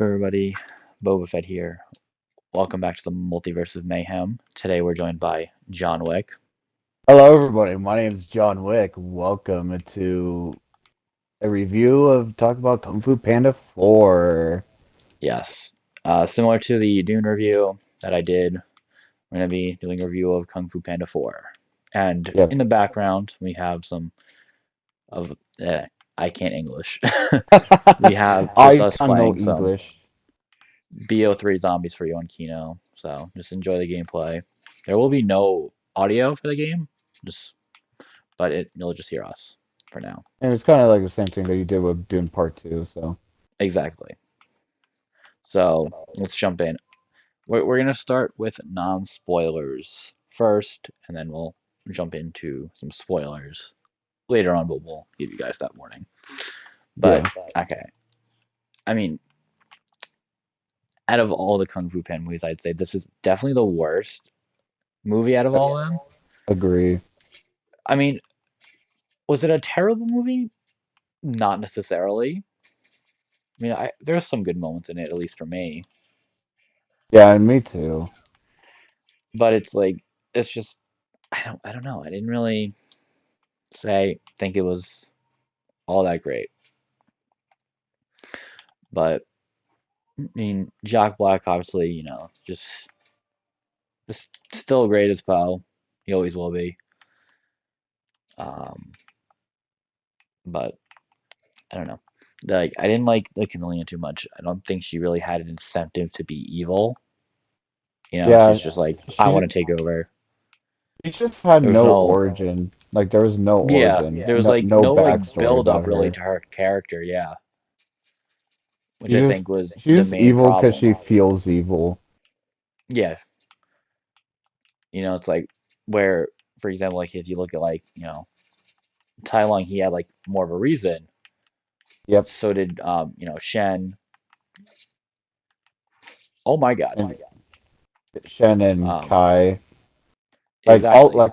Everybody, Boba Fett here. Welcome back to the Multiverse of Mayhem. Today we're joined by John Wick. Hello, everybody. My name is John Wick. Welcome to a review of Talk About Kung Fu Panda 4. Yes, similar to the Dune review that I did, we're going to be doing a review of Kung Fu Panda 4. And in Yep. the background, we have some of, I can't English. We have just I us can't know playing some English. BO3 zombies for you on Kino. So just enjoy the gameplay. There will be no audio for the game, just but you'll just hear us for now. And it's kind of like the same thing that you did with Dune Part 2, so. Exactly. So let's jump in. We're going to start with non spoilers first, and then we'll jump into some spoilers later on, but we'll give you guys that warning. But, Yeah, okay. I mean, out of all the Kung Fu Panda movies, I'd say this is definitely the worst movie out of all of them. agree. I mean, was it a terrible movie? Not necessarily. I mean, there's some good moments in it, at least for me. Yeah, and me too. But it's like, it's just, I don't know. I didn't really think it was all that great. But I mean, Jack Black obviously, just still great as Poe. He always will be. Um, but I don't know. Like I didn't like the Chameleon too much. I don't think she really had an incentive to be evil. She's Yeah, just like, I she, want to take over. she just had There's no no, origin. Like, there was no yeah, origin, there was no, like no no like backstory build about up really her. to her character. Yeah, which She I just, think was the she's main evil because problem. she feels evil. Yeah, it's like where, for example, like if you look at like Tai Lung, he had like more of a reason. Yep. So did Shen. Oh my God. And Shen and Um, Kai. exactly.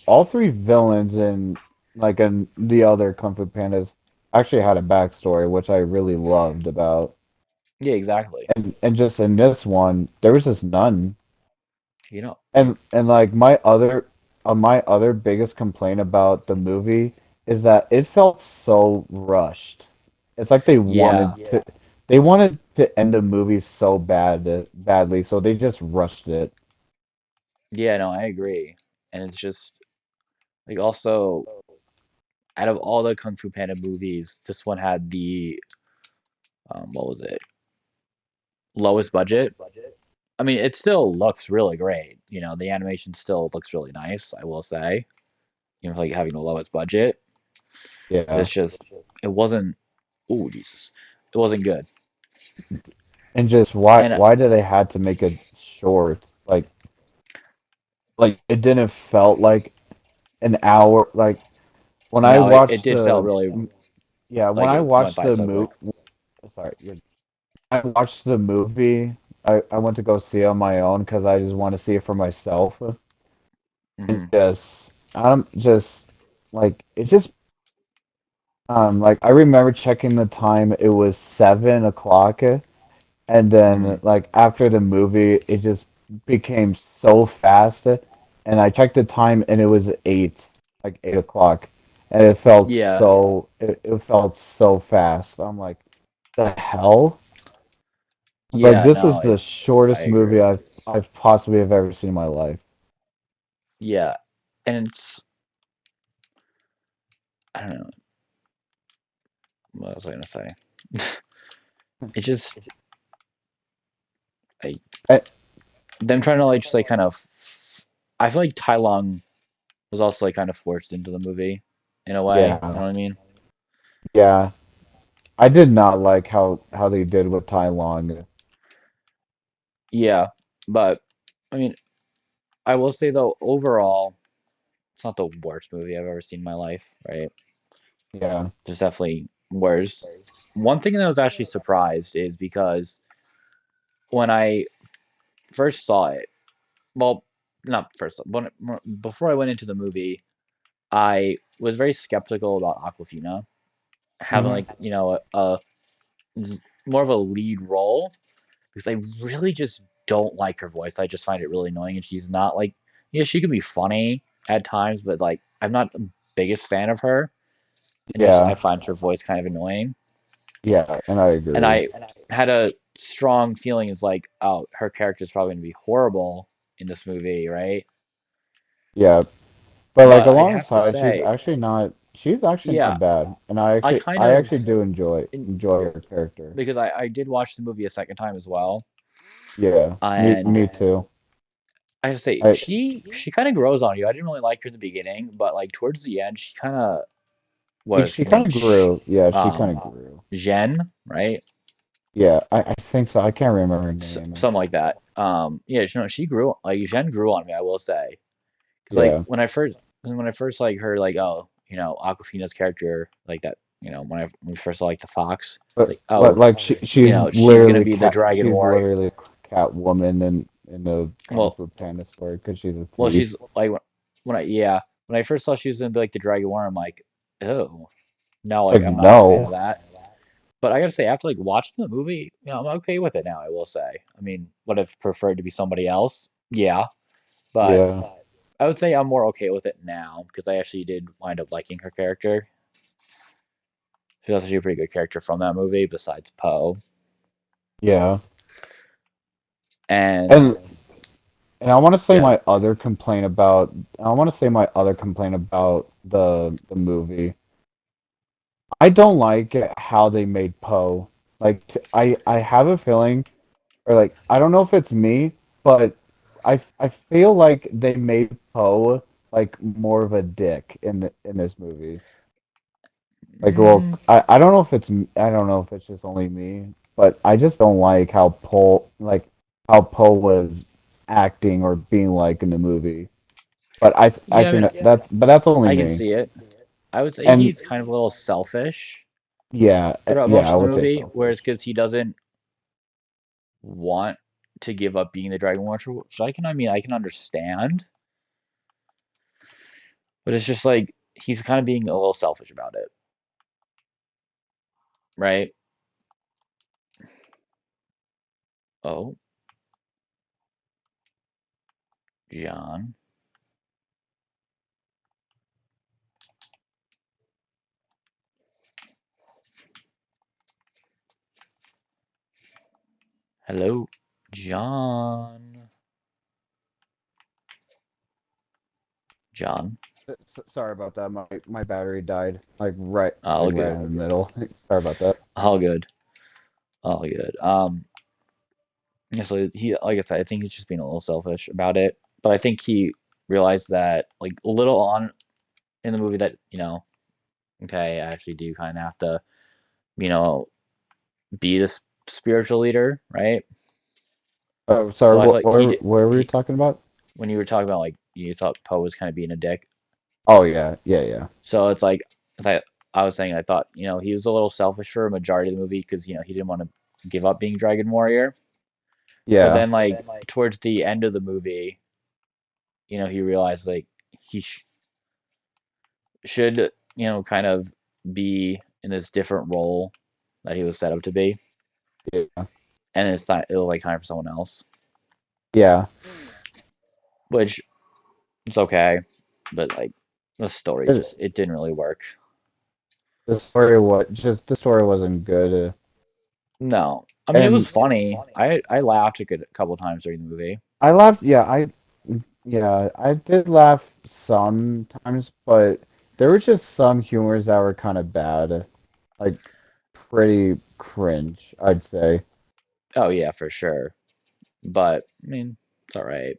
All three villains in in the other Kung Fu Pandas actually had a backstory, which I really loved about. Yeah, exactly. And just in this one, there was just none. You know, And like my other biggest complaint about the movie is that it felt so rushed. It's like yeah, they wanted to end the movie so badly, so they just rushed it. yeah, no, I agree. And it's just like also out of all the Kung Fu Panda movies, this one had the what was it? Lowest budget. I mean, it still looks really great. The animation still looks really nice, I will say. For like having the lowest budget, but Yeah. it's just it wasn't. Oh Jesus, it wasn't good. And just And why did they had to make it short? Like it didn't felt like an hour. Like when I no, it watched did felt really yeah, when like I it went watched by the so quick. movie, sorry, I watched the movie. I went to go see it on my own because I just want to see it for myself. And Hmm. just I'm just like it just like I remember checking the time. It was 7 o'clock. And then, Hmm. like, after the movie, it just became so fast. And I checked the time and it was 8 o'clock. And Yeah, it felt so fast. I'm like, the hell? I was like, yeah, this no, is the I shortest movie agree. I've possibly have ever seen in my life. Yeah, and I don't know what was I gonna say. It just I Eh, them trying to like just like kind of. I feel like Tai Lung was also like kind of forced into the movie in a way. You yeah, know what I mean? yeah. I did not like how they did with Tai Long. Yeah, but I mean, I will say though, overall, it's not the worst movie I've ever seen in my life, right? Yeah. There's definitely worse. One thing that I was actually surprised is because when I first saw it, well, not first, when before I went into the movie, I was very skeptical about Aquafina having Hmm. like more of a lead role because I really just don't like her voice. I just find it really annoying, and she's not like yeah, she can be funny at times, but like I'm not the biggest fan of her, and just I Yeah, find her voice kind of annoying. yeah, and I And agree. I had a strong feeling it's like, oh, her character is probably going to be horrible in this movie, right? Yeah, but like But I have to alongside, say, she's actually yeah, not bad, and I kind I of actually do in, enjoy her character. because I did watch the movie a second time as well, Yeah, and me too. I gotta say I she kind of grows on you. I didn't really like her in the beginning, but like towards the end, she kind of what like is she her kind name? of grew. Yeah, she kind of grew. Jen, right? Yeah, I think so. I can't remember her name. Something like that. Yeah, you know, she grew like Jen grew on me. I will say, because like Yeah, when I first like heard like oh you know Aquafina's character like that you know when we first saw like the fox it's like oh like you she's know she's gonna be the dragon she's warrior. literally a cat woman in the Kung Well, Fu Panda story because she's a well thief. she's like when I yeah when I first saw she was gonna be like the dragon warrior I'm like oh no like Like I'm not a fan of no, that. But I gotta say after like watching the movie you know I'm okay with it now. I will say I mean would have preferred to be somebody else yeah but yeah, I would say I'm more okay with it now because I actually did wind up liking her character. She's actually a pretty good character from that movie, besides Poe. yeah, And and and I want to say yeah, my other complaint about I want to say my other complaint about the movie. I don't like how they made Poe. Like I have a feeling, or like I don't know if it's me, but I feel like they made Poe like more of a dick in this movie. Like, well, mm, I don't know if I don't know if it's just only me, but I just don't like how Poe was acting or being like in the movie. But I yeah, I think mean, but that's only I can me. see it. I would say And he's kind of a little selfish yeah, throughout yeah, most I of the would say movie, whereas selfish. because he doesn't want to give up being the Dragon Watcher, which I mean, I can understand, but it's just like he's kind of being a little selfish about it, right? Oh, John. Hello, John. John. Sorry about that. My battery died All right good. in the middle. Sorry about that. All good. All good. Yeah, so he, like I said, I think he's just being a little selfish about it. But I think he realized that, like, a little on in the movie that, you know, okay, I actually do kind of have to, you know, be this spiritual leader, right? Oh, sorry. So I feel like he did, What were you talking about? when you were talking about, like, you thought Poe was kind of being a dick. Oh yeah, yeah, yeah, So it's like I was saying, I thought, you know, he was a little selfish for a majority of the movie because, you know, he didn't want to give up being Dragon Warrior. But yeah, then, like, towards the end of the movie, you know, he realized, like, he should, you know, kind of be in this different role that he was set up to be, yeah, and it's not it was like time for someone else, yeah. which it's okay, but like the story It, just it didn't really work. the story wasn't good. No, I mean it was And funny. I laughed a good couple times during the movie. I laughed. Yeah, I did laugh sometimes, but there were just some humors that were kind of bad, like pretty cringe, I'd say. Oh yeah, for sure. But I mean it's all right.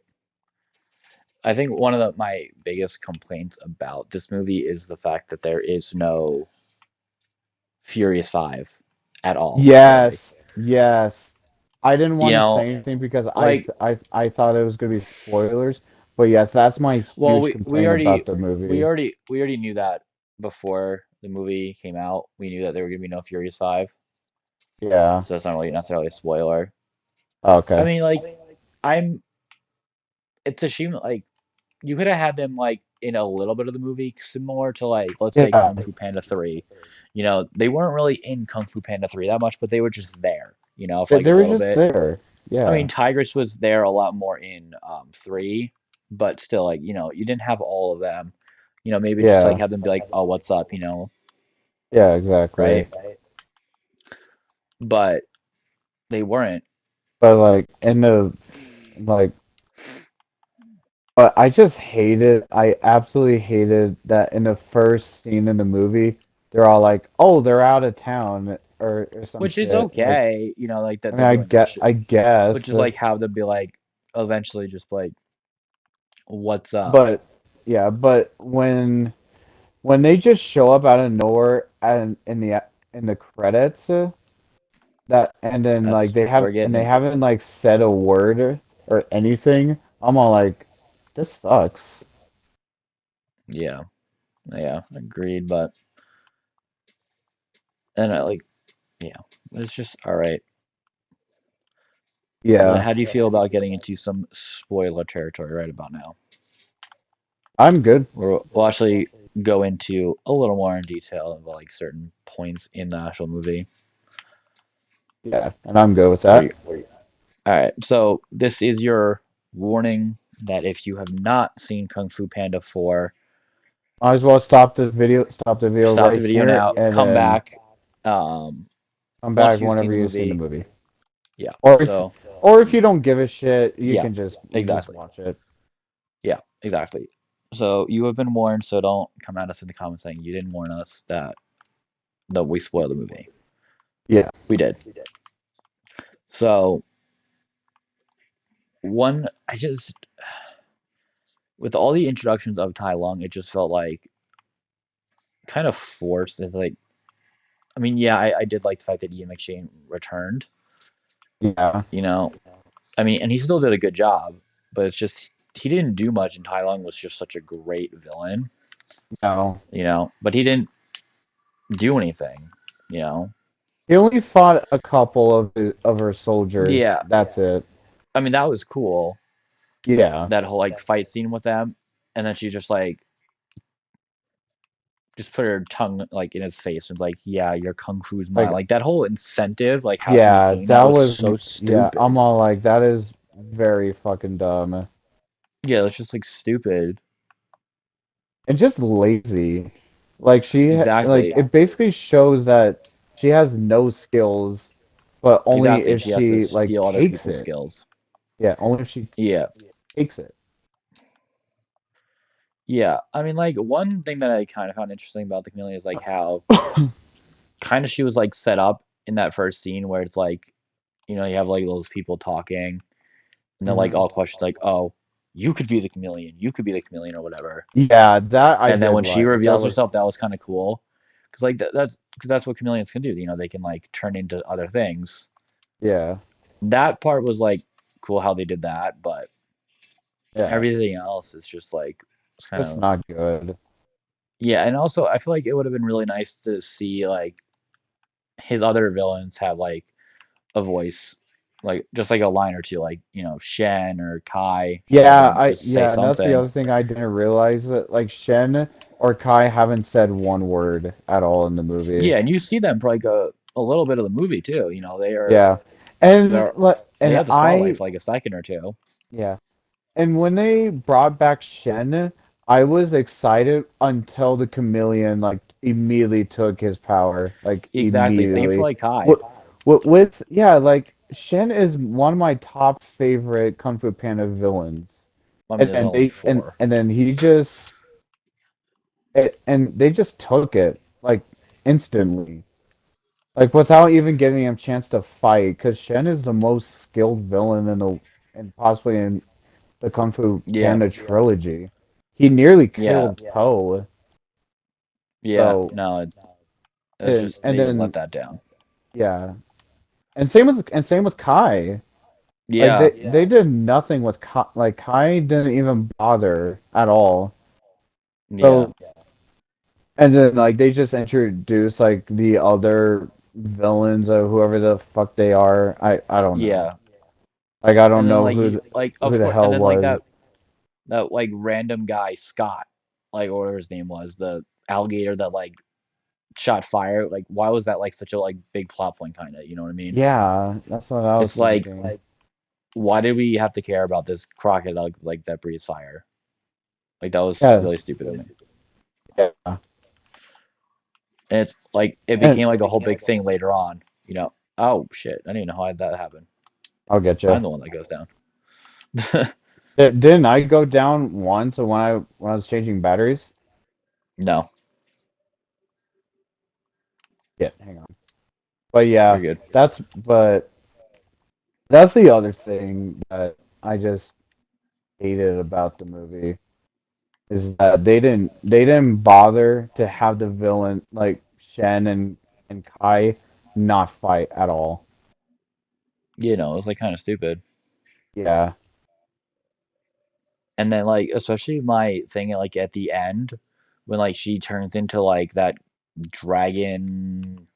I think one of my biggest complaints about this movie is the fact that there is no Furious Five at all, really. Yes, yes. I didn't You want to know, say anything because like I thought it was gonna be spoilers, but yes, that's my well, huge complaint about the movie. we already knew that before the movie came out. We knew that there were gonna be no Furious Five, Yeah. so that's not really necessarily a spoiler. I Okay. mean, like, I'm it's a shame. Like, you could have had them like in a little bit of the movie, similar to like let's say Yeah, Kung Fu Panda 3. They weren't really in Kung Fu Panda 3 that much, but they were just there, for like a they were little just bit. there. I mean, Yeah, Tigress was there a lot more in 3, but still, like, you didn't have all of them. Maybe just like yeah, have them be like, "Oh, what's up?" yeah, exactly. Right? But they weren't. But like in the like, but I just hated. I absolutely hated that in the first scene in the movie, they're all like, "Oh, they're out of town," or some Which is shit. Like, okay, like I that mean, they're doing that shit. I But guess, just like have them be like, eventually, just like, "What's up?" but yeah, but when they just show up out of nowhere and in the credits, that and then like That's we're getting they it. haven't like said a word or anything. I'm all like, this sucks. Yeah, yeah, agreed. But and I like, yeah, it's just all right. But Yeah, how do you feel about getting into some spoiler territory right about now? I'm good. We'll actually go into a little more in detail of like certain points in the actual movie. Yeah, and I'm good with Where you, that. all right, so this is your warning that if you have not seen Kung Fu Panda 4, Might as well stop the video stop the right video here, now, and come then back um, come once back you've seen whenever the you've seen the movie. movie. Yeah, Or so if you don't give a shit, yeah, you can just exactly. watch it. Yeah, exactly. So you have been warned, so don't come at us in the comments saying you didn't warn us that we spoiled the movie. Yeah, We did. So I just with all the introductions of Tai Lung, it just felt like kind of forced. It's like, I mean, yeah, I did like the fact that Ian McShane returned. yeah, You know, I mean, and he still did a good job, but it's just he didn't do much, and Tai Lung was just such a great villain. no. But he didn't do anything. You know, He only fought a couple of her soldiers. yeah. That's it. I mean, that was cool. Yeah, That whole like fight scene with them, and then she just like just put her tongue like in his face and like, yeah, your kung fu's mine. like Like that whole incentive, like how she was yeah, doing that that was was so yeah. I'm stupid. all like, that is very fucking dumb Yeah, it's just like stupid. and just lazy. Like Exactly. it basically shows that she has no skills, but only Exactly. And if she has to she like steal other takes people's it. skills. Yeah, only if she Yeah. takes it. Yeah. I mean, like one thing that I kind of found interesting about the chameleon is like how kind of she was like set up in that first scene where it's like, you have like those people talking and then like Mhm. all questions like, oh, you could be the chameleon, you could be the chameleon or whatever. Yeah, that I And then did when she like. That reveals was herself, that was kind of cool, because like that's what chameleons can do. They can like turn into other things. yeah, That part was like cool how they did that, but yeah. everything else is just like it's kind It's of not good. yeah. And also, I feel like it would have been really nice to see like his other villains have like a voice, like just like a line or two, like Shen or Kai, just have them just say And that's the something. other thing I didn't realize that like Shen or Kai haven't said one word at all in the movie. Yeah, and you see them for like a little bit of the movie too. They are Yeah. And they're they and have the spotlight for like a second or two. yeah. And when they brought back Shen, I was excited until the chameleon like immediately took his power, like Exactly. Same for immediately. like Kai. With yeah, like Shen is one of my top favorite Kung Fu Panda villains. I mean, there's only four. And then he just and they just took it like instantly, like without even giving him a chance to fight. Because Shen is the most skilled villain in the and possibly in the Kung Fu Yeah, Panda trilogy. He nearly yeah, killed Poe. yeah. So No, it's just and they let then that down. yeah, and same with Kai. Like Yeah, they did nothing with Kai. Like Kai didn't even bother at all. yeah, So and then like they just introduced like the other villains or whoever the fuck they are. I don't know. yeah. Like I And don't then know like you like who of the course, and hell then like was. that like random guy Scott. like or whatever his name was, the alligator that like shot fire. Like, why was that like such a like big plot point kind of? You know what I mean? Yeah, that's what I was It's like, thinking. why did we have to care about this crocodile like that breathes fire? Like that was Yeah, really stupid of me. yeah, And it's like it and became like a whole big thing later on. You know? Oh shit! I didn't even know how that happened. I'll get you. I'm the one that goes down. Didn't I go down once when I was changing batteries? No, Yeah, hang on. But you're yeah, good. but that's the other thing that I just hated about the movie is that they didn't bother to have the villain like Shen and Kai not fight at all. You know, it was like kind of stupid. Yeah. And then like especially my thing like at the end when like she turns into like that dragon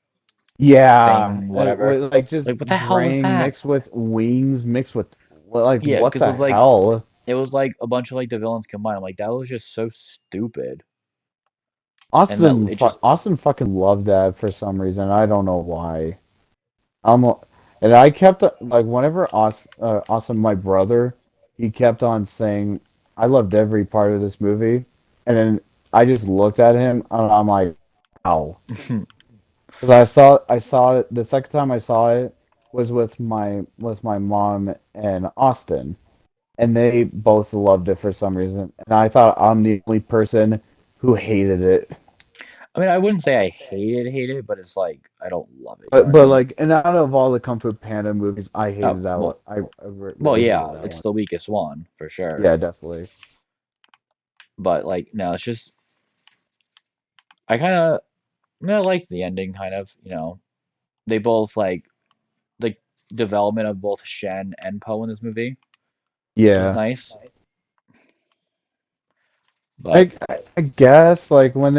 Yeah, thing, whatever. like just Like what the hell was drain that? mixed with wings, mixed with like Yeah, what because the hell? it was like a bunch of like the villains combined. I'm like that was just so stupid. And that it just Austin fucking loved that for some reason. I don't know why. I'm and I kept like whenever Austin, my brother, he kept on saying I loved every part of this movie, and then I just looked at him and I'm like, wow. Because I saw it the second time I saw it was with my mom and Austin, and they both loved it for some reason, and I thought I'm the only person who hated it. I mean I wouldn't say I hate it, but it's like I don't love it, you know what I But mean? like, and out of all the Kung Fu Panda movies, I Oh, hated that one. well, well Really yeah, hated that it's one. the weakest one for sure. Yeah, definitely. But like no, it's just I kind of I mean I like the ending kind of, you know. They both like the development of both Shen and Poe in this movie was Yeah. nice, but I guess like when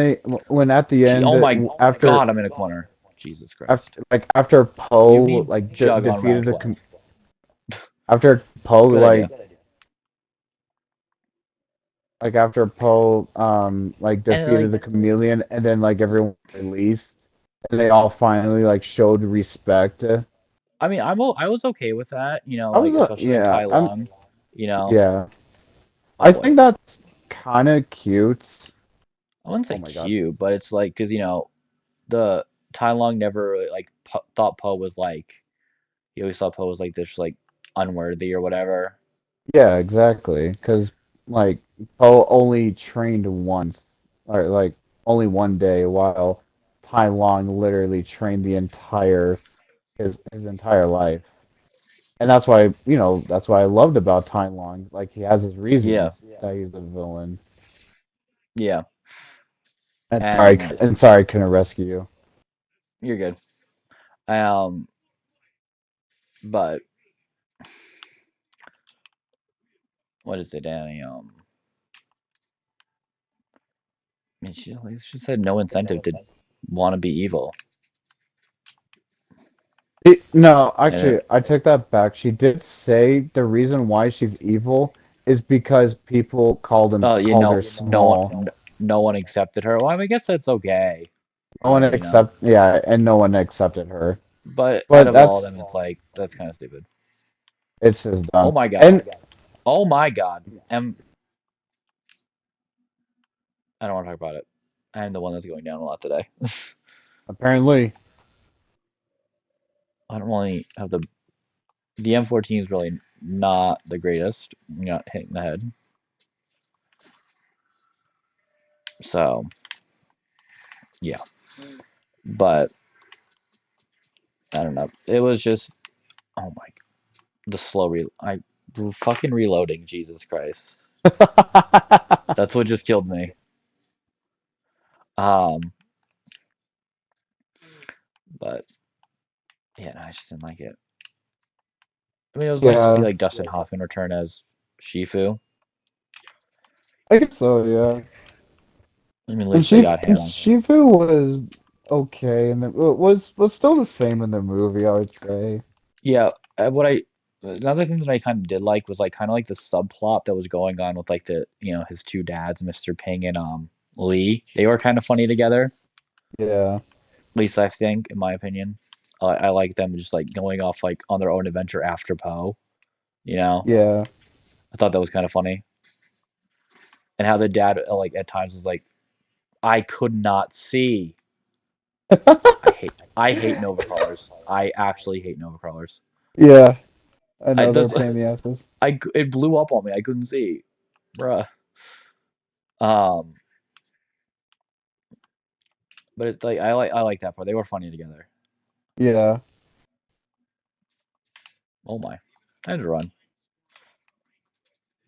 at the end oh my after God, I'm in a corner. Jesus Christ. after You Poe need like Jug on round defeated 12. after Poe Good idea. like after Poe like And defeated like the chameleon and then like everyone released and they all finally like showed respect. I mean, I was okay with that, you know, I like was especially like yeah, Tai I'm Long, you know. yeah. Oh I boy. think that's kind of cute. I wouldn't Oh say my God. cute, but it's like because you know the Tai Long never really, like thought Poe was like he always thought Poe was like this like unworthy or whatever. Yeah, exactly. Because like Poe only trained once, or like only one day, while Tai Long literally trained the entire his entire life. And that's why that's what I loved about Tai Long. Like he has his Yeah, reasons that he's a villain. yeah, And and sorry, I couldn't rescue you. you're good. Um, but what is it, Danny? I mean, she said no incentive to want to be evil, No, and actually, I take that back. She did say the reason why she's evil is because people you called know, her small. no one accepted her. Well, I mean, I guess that's okay, No one you know. and no one accepted her. But out But of all of that's them, it's like that's kind of stupid. it's just Oh dumb. my God. And Oh my God. I don't want to talk about it. I'm the one that's going down a lot today. apparently, I don't really have the M14 is really not the greatest. You're not hitting the head. So yeah, but I don't know. It was just oh my the slow I fucking reloading. Jesus Christ, that's what just killed me. Um, but yeah, no, I just didn't like it. I mean, it was nice to see yeah, like Dustin Hoffman return as Shifu. I guess so. Yeah, I mean, at least they got And him. Shifu was okay, and it was still the same in the movie. I would say. Yeah, what I Another thing that I kind of did like was like kind of like the subplot that was going on with like the his two dads, Mr. Ping and Lee. They were kind of funny together. Yeah. At least I think, in my opinion. I like them just like going off like on their own adventure after Poe. You know, Yeah. I thought that was kind of funny, and how the dad like at times was like, "I could not see." I hate Nova crawlers. I actually hate Nova crawlers. Yeah. I Another that's pain in the asses. it blew up on me. I couldn't see, bruh. Um, but like I like that part. They were funny together. Yeah. Oh my, I had to run,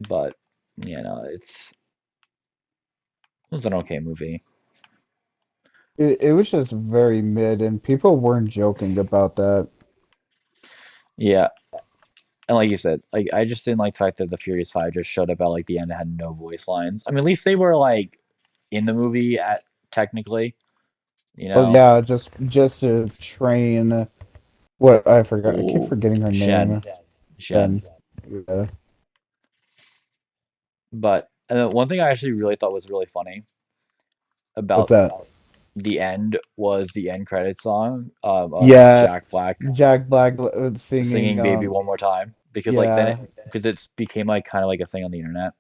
but it was an okay movie. It was just very mid, and people weren't joking about that. Yeah, and like you said, like I just didn't like the fact that the Furious Five just showed up at like the end and had no voice lines. I mean, at least they were like in the movie at technically, you Well, know. yeah, just to train. What I forgot. I keep Ooh, forgetting her Shen, name. Shen. Then, yeah. But one thing I actually really thought was really funny What's about that? the end was the end credits song of Yes, Jack Black Jack Black singing. singing "Baby One More Time" because like then Yeah. it because it's became like kind of like a thing on the internet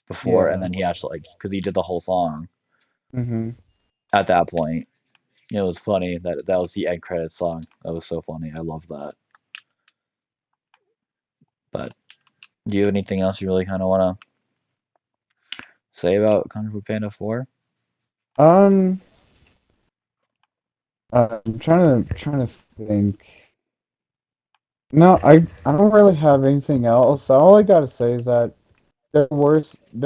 before, and Yeah. then he actually like because he did the whole song Hmm. at that point. It was funny that that was the end credits song. That was so funny. I love that. But do you have anything else you really kind of want to say about Kung Fu Panda 4? Um, I'm trying to think. No, I don't really have anything else. All I gotta say is that there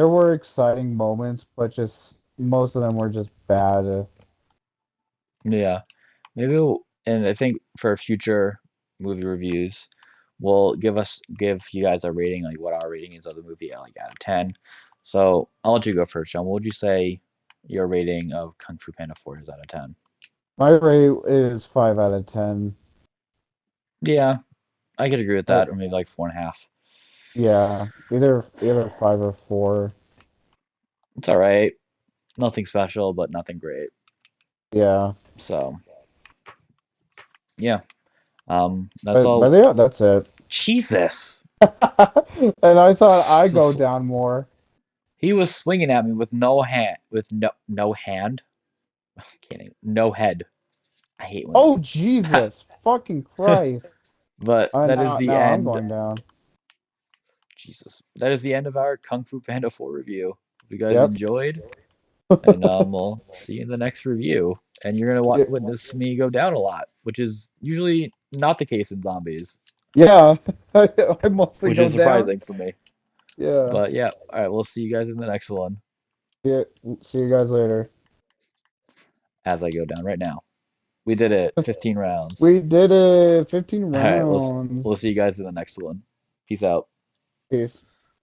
were exciting moments, but just most of them were just bad. Yeah, and I think for future movie reviews, we'll give you guys a rating, like what our rating is of the movie, like out of 10. So I'll let you go first, John. What would you say your rating of Kung Fu Panda 4 is out of 10? My rate is 5 out of 10. Yeah, I could agree with Uh, that, or maybe like 4.5. yeah, either 5 or 4. It's all right. Nothing special, but nothing great. Yeah, So yeah, that's but all. yeah, that's it. Jesus, And I thought I go down more. he was swinging at me with no hand, with no hand. Kidding, no head. I hate when Oh Jesus, fucking Christ! but that is Now the now I'm end. going down. Jesus, that is the end of our Kung Fu Panda 4 review. If you guys Yep. enjoyed, and we'll see you in the next review. And you're gonna Yeah, witness me go down a lot, which is usually not the case in zombies, yeah. I mostly which go is down. surprising for me. Yeah. But yeah, all right, we'll see you guys in the next one Yeah. See you guys later. as I go down right now. We did it, 15 rounds. We did it. 15 All right, we'll rounds. see you guys in the next one. Peace out. Peace.